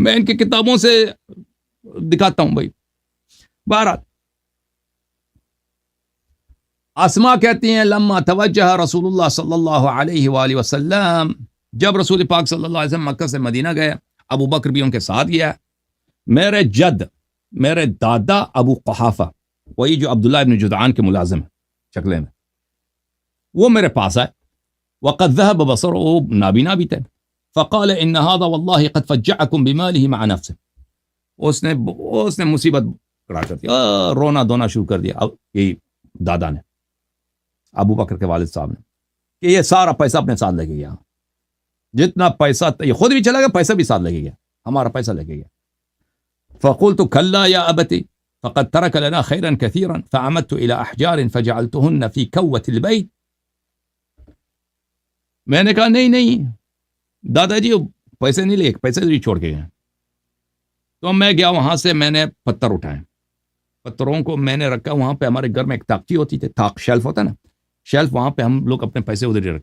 میں ان کی کتابوں سے دکھاتا ہوں بھائی. بہرحال اسما کہتی ہیں لما توجہ رسول اللہ صلی اللہ علیہ وآلہ وسلم، جب رسول پاک صلی اللہ علیہ وسلم مکہ سے مدینہ گئے، ابو بکر بھی ان کے ساتھ گیا. میرے جد، میرے دادا ابو قحافہ، وہی جو عبداللہ ابن جدعان کے ملازم ہیں شکلے میں، وہ میرے پاس آئے. وقد ذهب بصره، وہ نابینا بھی تھے. فقال ان هذا والله قد فجعكم بماله مع نفسه، اس نے مصیبت کڑا کر دیا، رونا دھونا شروع کر دیا. یہی دادا نے، ابو بکر کے والد صاحب نے، کہ یہ سارا پیسہ اپنے ساتھ لے کے گیا، جتنا پیسہ یہ خود بھی چلا گیا، پیسہ بھی ساتھ لے کے گیا، ہمارا پیسہ لے کے گیا. فقلت كلا يا أبتي فقد ترك لنا خيرا كثيرا فعمدت إلى أحجار فجعلتهن في كوة البيت. میں نے کہا نہیں دادا جی پیسے نہیں لے، پیسے بھی چھوڑ کے گئے. تو میں گیا وہاں سے، میں نے پتھر اٹھائے، پتھروں کو میں نے رکھا وہاں پہ. ہمارے گھر میں ایک طاقچی ہوتی تھی، طاق شیلف ہوتا ہے نا، شیلف، وہاں پہ ہم لوگ اپنے پیسے ادھر ہی رکھتے.